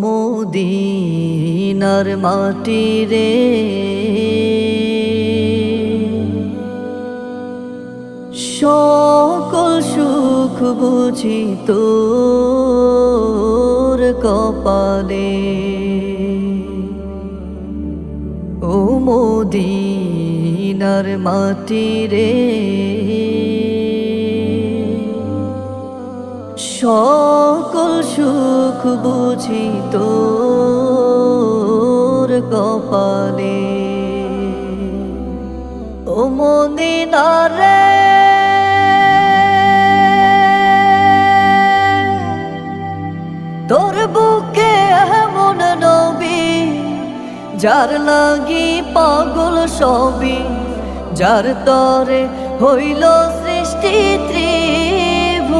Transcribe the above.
মদিনার মাটি রে, সকল সুখ বুঝি তোর কপালে। ও মদিনার মাটি রে, সকল সুখ বুঝি তোর কপালে। ও মদিনা রে, তোর বুকে এমন নবী, যার লাগি পাগল সবই, যার তরে হইল সৃষ্টি ত্রিভুবন।